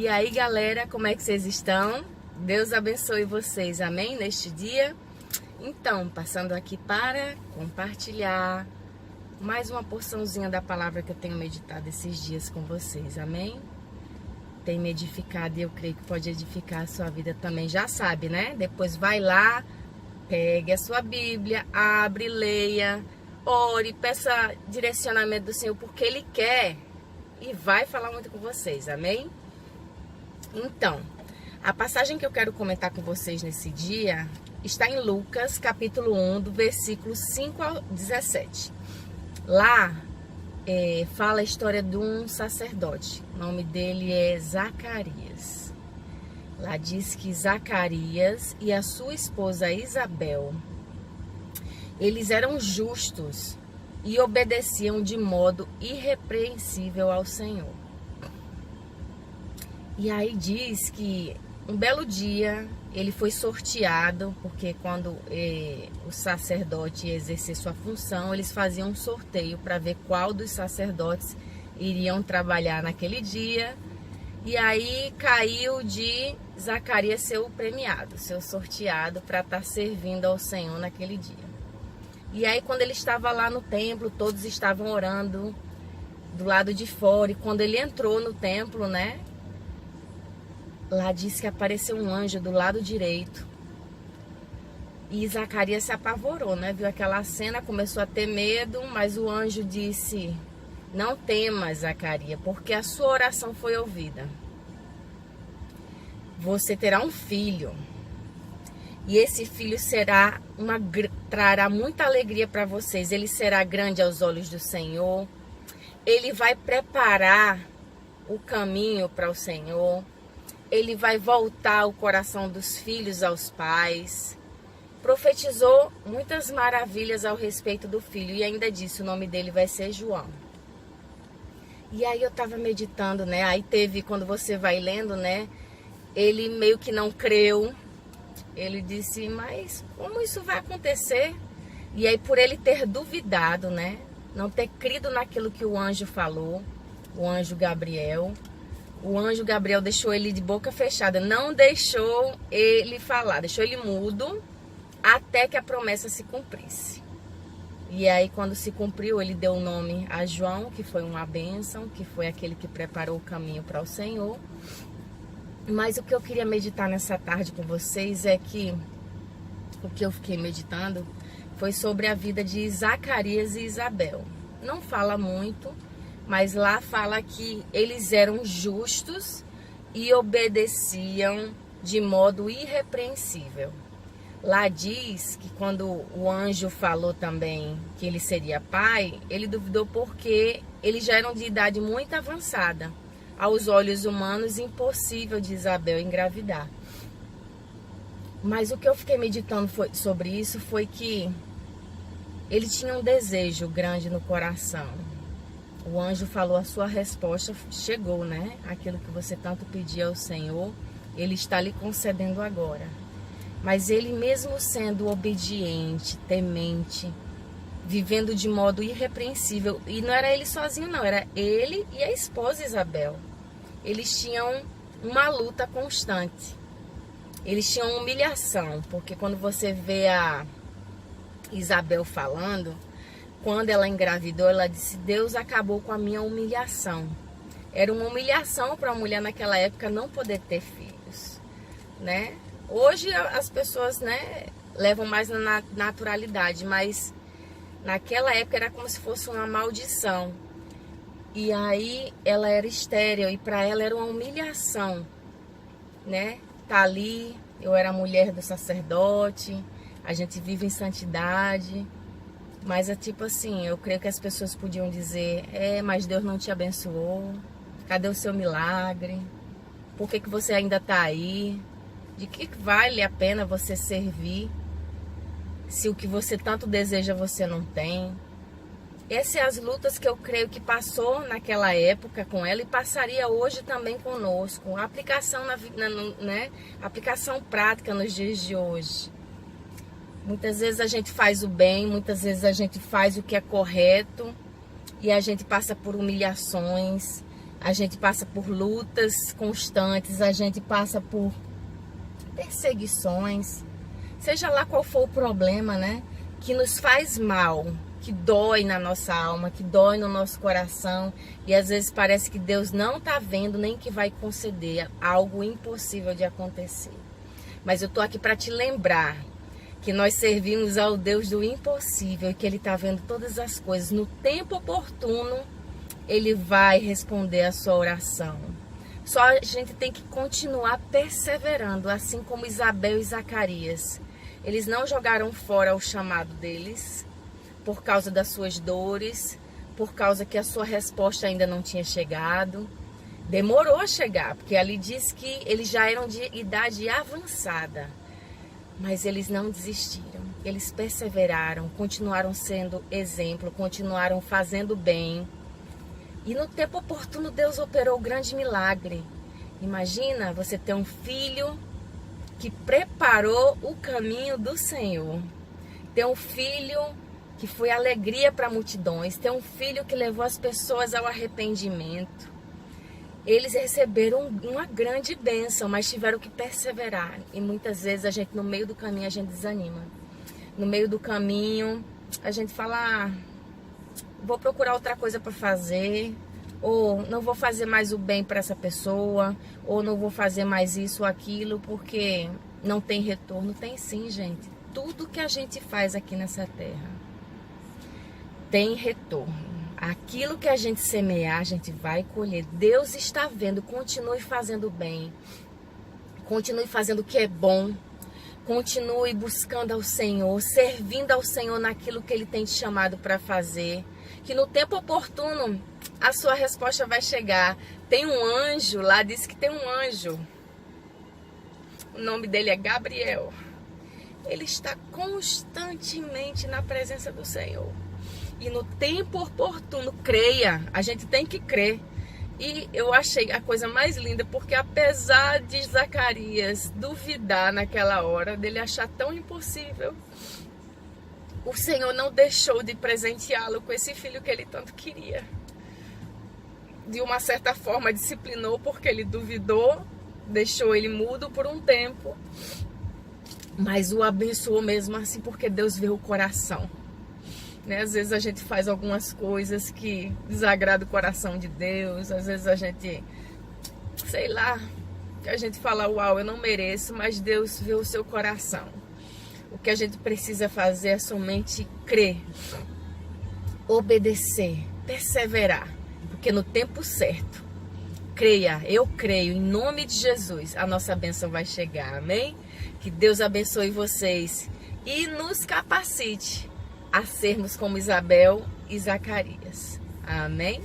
E aí, galera, como é que vocês estão? Deus abençoe vocês, amém? Neste dia. Então, passando aqui para compartilhar mais uma porçãozinha da palavra que eu tenho meditado esses dias com vocês, amém? Tem me edificado e eu creio que pode edificar a sua vida também, já sabe, né? Depois vai lá, pegue a sua Bíblia, abre, leia, ore, peça direcionamento do Senhor, porque Ele quer e vai falar muito com vocês, amém? Então, a passagem que eu quero comentar com vocês nesse dia está em Lucas, capítulo 1, do versículo 5 ao 17. Lá fala a história de um sacerdote. O nome dele é Zacarias. Lá diz que Zacarias e a sua esposa Isabel, eles eram justos e obedeciam de modo irrepreensível ao Senhor. E aí diz que um belo dia ele foi sorteado, porque quando o sacerdote ia exercer sua função, eles faziam um sorteio para ver qual dos sacerdotes iriam trabalhar naquele dia. E aí caiu de Zacarias ser o premiado, ser o sorteado para estar servindo ao Senhor naquele dia. E aí quando ele estava lá no templo, todos estavam orando do lado de fora. E quando ele entrou no templo, né? Lá diz que apareceu um anjo do lado direito. E Zacarias se apavorou, né? Viu aquela cena, começou a ter medo, mas o anjo disse: não temas, Zacarias, porque a sua oração foi ouvida. Você terá um filho. E esse filho trará muita alegria para vocês. Ele será grande aos olhos do Senhor. Ele vai preparar o caminho para o Senhor. Ele vai voltar o coração dos filhos aos pais. Profetizou muitas maravilhas ao respeito do filho. E ainda disse, o nome dele vai ser João. E aí eu estava meditando, né? Aí teve, quando você vai lendo, né? Ele meio que não creu. Ele disse, mas como isso vai acontecer? E aí por ele ter duvidado, né? Não ter crido naquilo que o anjo falou. O anjo Gabriel. O anjo Gabriel deixou ele de boca fechada, não deixou ele falar, deixou ele mudo até que a promessa se cumprisse. E aí quando se cumpriu, ele deu o nome a João, que foi uma bênção, que foi aquele que preparou o caminho para o Senhor. Mas o que eu queria meditar nessa tarde com vocês é que o que eu fiquei meditando foi sobre a vida de Zacarias e Isabel. Não fala muito, mas lá fala que eles eram justos e obedeciam de modo irrepreensível. Lá diz que quando o anjo falou também que ele seria pai, ele duvidou porque eles já eram de idade muito avançada. Aos olhos humanos, impossível de Isabel engravidar. Mas o que eu fiquei meditando sobre isso foi que ele tinha um desejo grande no coração. O anjo falou, a sua resposta chegou, né? Aquilo que você tanto pedia ao Senhor, Ele está lhe concedendo agora. Mas ele mesmo sendo obediente, temente, vivendo de modo irrepreensível, e não era ele sozinho não, era ele e a esposa Isabel. Eles tinham uma luta constante. Eles tinham humilhação, porque quando você vê a Isabel falando, quando ela engravidou, ela disse, Deus acabou com a minha humilhação. Era uma humilhação para a mulher naquela época não poder ter filhos, né? Hoje as pessoas, né, levam mais na naturalidade, mas naquela época era como se fosse uma maldição. E aí ela era estéril e para ela era uma humilhação, né? Tá ali, eu era mulher do sacerdote, a gente vive em santidade. Mas é tipo assim, eu creio que as pessoas podiam dizer, mas Deus não te abençoou, cadê o seu milagre? Por que você ainda está aí? De que vale a pena você servir se o que você tanto deseja você não tem? Essas são as lutas que eu creio que passou naquela época com ela e passaria hoje também conosco. A aplicação, né? Aplicação prática nos dias de hoje. Muitas vezes a gente faz o bem, muitas vezes a gente faz o que é correto e a gente passa por humilhações A gente passa por lutas constantes, a gente passa por perseguições, seja lá qual for o problema, né? Que nos faz mal, que dói na nossa alma, que dói no nosso coração. E às vezes parece que Deus não está vendo nem que vai conceder algo impossível de acontecer. Mas eu tô aqui para te lembrar que nós servimos ao Deus do impossível e que Ele está vendo todas as coisas. No tempo oportuno, Ele vai responder a sua oração. Só a gente tem que continuar perseverando, assim como Isabel e Zacarias. Eles não jogaram fora o chamado deles por causa das suas dores, por causa que a sua resposta ainda não tinha chegado. Demorou a chegar, porque ali diz que eles já eram de idade avançada. Mas eles não desistiram, eles perseveraram, continuaram sendo exemplo, continuaram fazendo bem. E no tempo oportuno Deus operou o grande milagre. Imagina você ter um filho que preparou o caminho do Senhor. Ter um filho que foi alegria para multidões. Ter um filho que levou as pessoas ao arrependimento. Eles receberam uma grande bênção, mas tiveram que perseverar. E muitas vezes a gente, no meio do caminho, a gente desanima. No meio do caminho, a gente fala, vou procurar outra coisa para fazer, ou não vou fazer mais o bem para essa pessoa, ou não vou fazer mais isso ou aquilo, porque não tem retorno. Tem sim, gente. Tudo que a gente faz aqui nessa terra tem retorno. Aquilo que a gente semear, a gente vai colher. Deus está vendo. Continue fazendo bem. Continue fazendo o que é bom. Continue buscando ao Senhor, servindo ao Senhor naquilo que Ele tem te chamado para fazer. Que no tempo oportuno a sua resposta vai chegar. Tem um anjo lá, diz que tem um anjo. O nome dele é Gabriel. Ele está constantemente na presença do Senhor. E no tempo oportuno, creia, a gente tem que crer. E eu achei a coisa mais linda, porque apesar de Zacarias duvidar naquela hora, dele achar tão impossível, o Senhor não deixou de presenteá-lo com esse filho que ele tanto queria. De uma certa forma disciplinou, porque ele duvidou, deixou ele mudo por um tempo, mas o abençoou mesmo assim, porque Deus vê o coração. Né? Às vezes a gente faz algumas coisas que desagradam o coração de Deus. Às vezes a gente, sei lá, a gente fala, uau, eu não mereço, mas Deus vê o seu coração. O que a gente precisa fazer é somente crer, obedecer, perseverar, porque no tempo certo, creia, eu creio, em nome de Jesus, a nossa bênção vai chegar, amém? Que Deus abençoe vocês e nos capacite a sermos como Isabel e Zacarias. Amém?